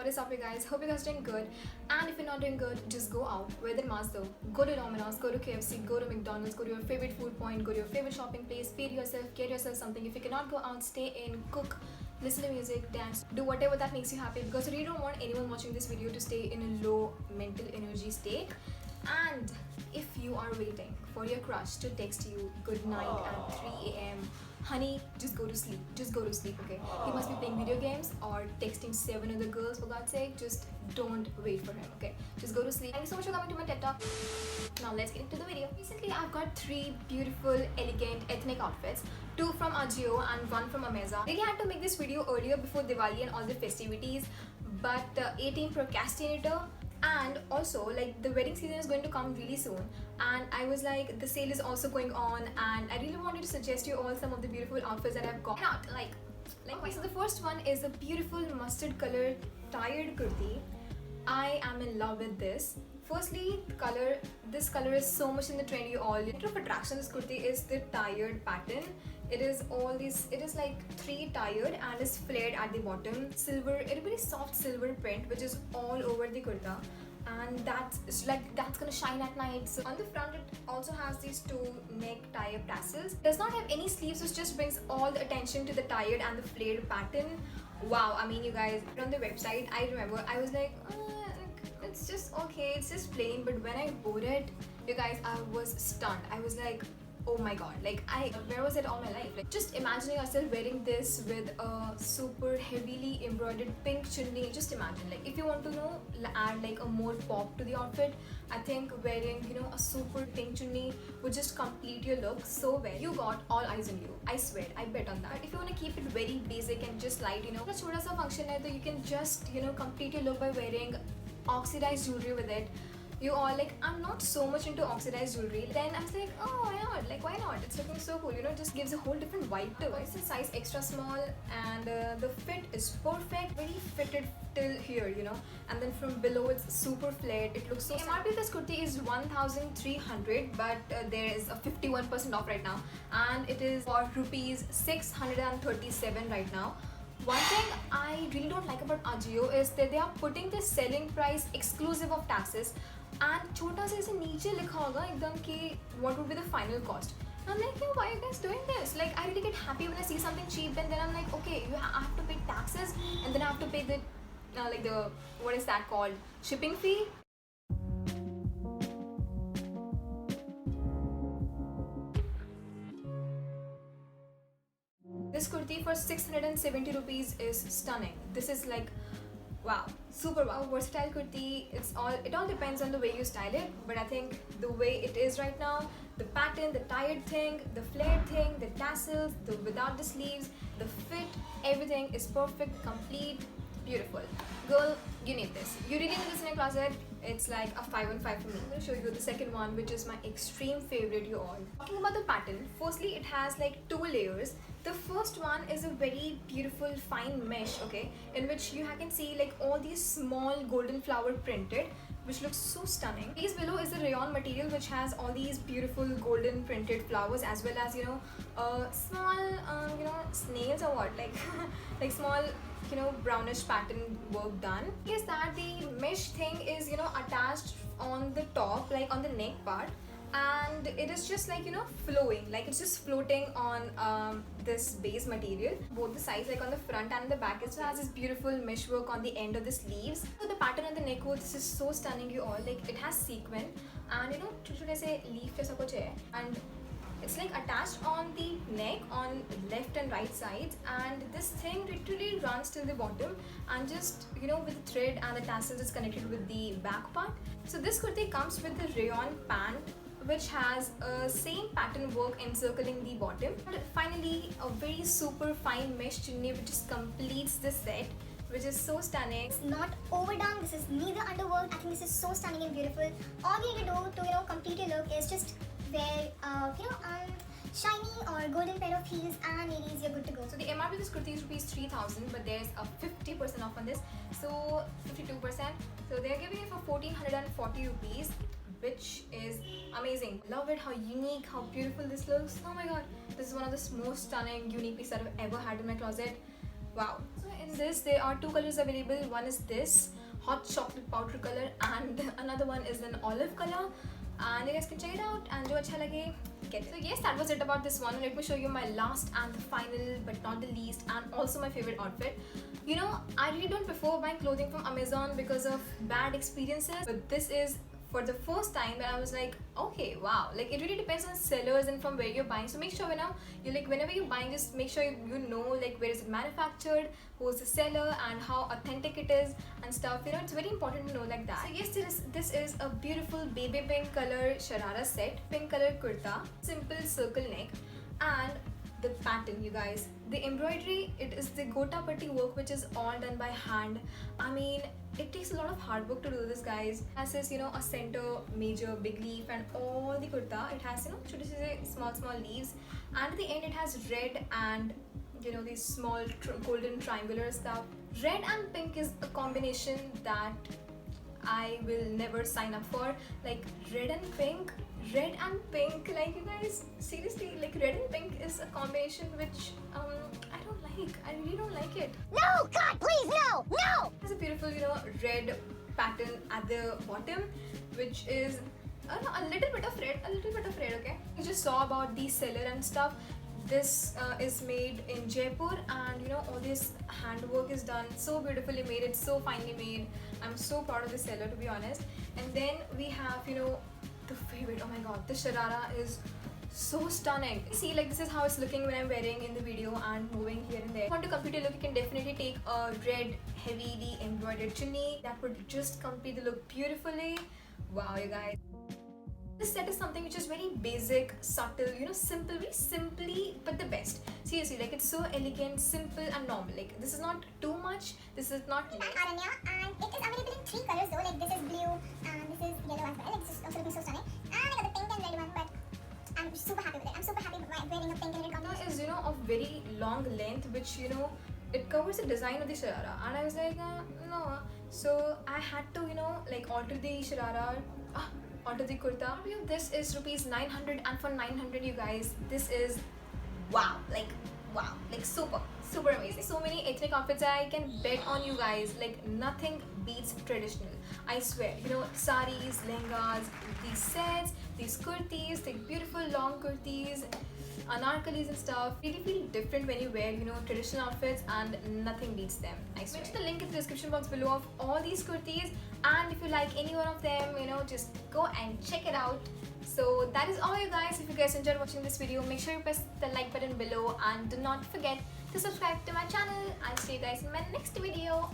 What is up, you guys? Hope you guys are doing good. And if you're not doing good, just go out. Wear the mask though. Go to Domino's, go to KFC, go to McDonald's, go to your favorite food point, go to your favorite shopping place, feed yourself, get yourself something. If you cannot go out, stay in, cook, listen to music, dance, do whatever that makes you happy, because I really don't want anyone watching this video to stay in a low mental energy state. And if you are waiting for your crush to text you good night at 3 a.m, honey, just go to sleep. Just go to sleep, okay? He must be playing video games or texting 7 other girls, for God's sake. Just don't wait for him, okay? Just go to sleep. Thank you so much for coming to my TED Talk. Now let's get into the video. Recently, I've got 3 beautiful, elegant, ethnic outfits. 2 from Ajio and 1 from Amazon. I really had to make this video earlier before Diwali and all the festivities, but 18 procrastinator. And also, like, the wedding season is going to come really soon, and I was like, the sale is also going on, and I really wanted to suggest you all some of the beautiful outfits that I've got out. So the first one is a beautiful mustard color tired kurti. I am in love with this. Firstly, this color is so much in the trend. You all, center of attraction this kurti is the tired pattern. It is like 3 tired and is flared at the bottom. Silver, a very soft silver print which is all over the kurta, and that's gonna shine at night. So on the front, it also has these 2 neck tie-up tassels. It does not have any sleeves, which just brings all the attention to the tired and the flared pattern. Wow, I mean, you guys, on the website, I remember I was like, it's just okay, it's just plain. But when I wore it, you guys, I was stunned. I was like, oh my god, like, where was it all my life? Like, just imagining yourself wearing this with a super heavily embroidered pink chunni. Just imagine, like, if you want to add like a more pop to the outfit, I think wearing, a super pink chunni would just complete your look so well. You got all eyes on you, I swear, I bet on that. But if you want to keep it very basic and just light, a छोटा सा function है, तो you can just, complete your look by wearing oxidized jewelry with it. You all, like, I'm not so much into oxidized jewelry. Then I was like, oh, why not? Like, why not? It's looking so cool, just gives a whole different vibe to it. It's a size extra small, and the fit is perfect, very fitted till here, and then from below it's super flared. It looks so nice. MRP of this kurti is 1,300, but there is a 51% off right now, and it is for rupees 637 right now. One thing I really don't like about Ajio is that they are putting the selling price exclusive of taxes, and छोटा सा ऐसे नीचे लिखा होगा एकदम कि what would be the final cost. I'm like, yo, why are you guys doing this? Like, I really get happy when I see something cheap, and then I'm like, okay, I have to pay taxes, and then I have to pay the what is that called, shipping fee. This kurti for 670 rupees is stunning. This is like, wow, super wow. Versatile kurti, it all depends on the way you style it, but I think the way it is right now, the pattern, the tired thing, the flared thing, the tassels, the without the sleeves, the fit, everything is perfect, complete, beautiful. Girl, you need this. You really need this in your closet. It's like a 5 on 5 for me. I'm going to show you the second one, which is my extreme favorite, you all. Talking about the pattern, firstly, it has like 2 layers. The first one is a very beautiful fine mesh, okay, in which you can see like all these small golden flower printed, which looks so stunning. Piece below is the rayon material, which has all these beautiful golden printed flowers, as well as small snails or what, like like small brownish pattern work done. Is that the mesh thing is attached on the top, like on the neck part, and it is just like flowing, like it's just floating on this base material. Both the sides, like on the front and the back, it has this beautiful mesh work on the end of the sleeves. So the pattern on the neck, this is so stunning, you all. Like, it has sequin, and should I say leaf jaisa kuch hai, and it's like attached on the neck on left and right sides, and this thing literally runs till the bottom, and just with the thread and the tassels is connected with the back part. So this kurti comes with the rayon pant, which has a same pattern work encircling the bottom. And finally, a very super fine mesh chunni, which just completes the set, which is so stunning. It's not overdone. This is neither underworked. I think this is so stunning and beautiful. All you need to do to complete your look is just wear shiny or golden pair of heels, and ladies, you're good to go. So the MRP of this kurti is rupees 3,000, but there's a 50% off on this, so 52%. So they're giving it for 1,440 rupees, which is amazing. Love it, how unique, how beautiful this looks. Oh my god, this is one of the most stunning, unique pieces that I've ever had in my closet. Wow. So in this there are two colors available. One is this hot chocolate powder color and another one is an olive color, and you guys can check it out and jo acha lage get it. So yes, that was it about this one. Let me show you my last and the final but not the least and also my favorite outfit. You know, I really don't prefer buying clothing from Amazon because of bad experiences, but this is for the first time and I was like, okay, wow, like it really depends on sellers and from where you're buying. So make sure whenever you're buying, just make sure you know like where is it manufactured, who's the seller, and how authentic it is and stuff. You know, it's very important to know like that. So yes, this is a beautiful baby pink color sharara set, pink color kurta, simple circle neck, and the pattern, you guys, the embroidery, it is the gota patti work which is all done by hand. I mean, it takes a lot of hard work to do this, guys. It has this, you know, a center major big leaf, and all the kurta it has, you know, small leaves, and at the end it has red and, you know, these small golden triangular stuff. Red and pink is a combination that I will never sign up for. Like red and pink, like you guys, seriously, like red and pink is a combination which I don't like. I really don't like it. No, God, please, no! There's a beautiful, you know, red pattern at the bottom, which is a little bit of red, okay? You just saw about the seller and stuff. This is made in Jaipur, and you know, all this handwork is done so beautifully made. It's so finely made. I'm so proud of the seller, to be honest. And then we have, you know, the favorite. Oh my god, the sharara is so stunning. See, like this is how it's looking when I'm wearing in the video and moving here and there. If you want to complete a look, you can definitely take a red heavily embroidered chunni. That would just complete the look beautifully. Wow, you guys. This set is something which is very basic, subtle, you know, simple, very simply, but the best. Seriously, like it's so elegant, simple and normal. Like this is not too much, this is not less. I'm Aranya, and it is available in 3 colors though. Like this is blue, and this is yellow as well. Like this is also looking so stunning. And I got the pink and red one, but I'm super happy with it. I'm super happy with wearing a pink and red combination. Is, you know, of very long length, which, you know, it covers the design of the sharara, and I was like, no. So I had to, you know, like alter the sharara, alter the kurta. This is rupees 900, and for 900, you guys, this is wow, like super amazing. So many ethnic outfits I can bet on, you guys, like nothing beats traditional, I swear. You know, saris, lehengas, these sets, these kurtis, the beautiful long kurtis, anarkalis and stuff really feel different when you wear, you know, traditional outfits, and nothing beats them, I swear. Mention the link in the description box below of all these kurtis, and if you like any one of them, you know, just go and check it out. So that is all, you guys. If you guys enjoyed watching this video, make sure you press the like button below, and do not forget to subscribe to my channel. I'll see you guys in my next video.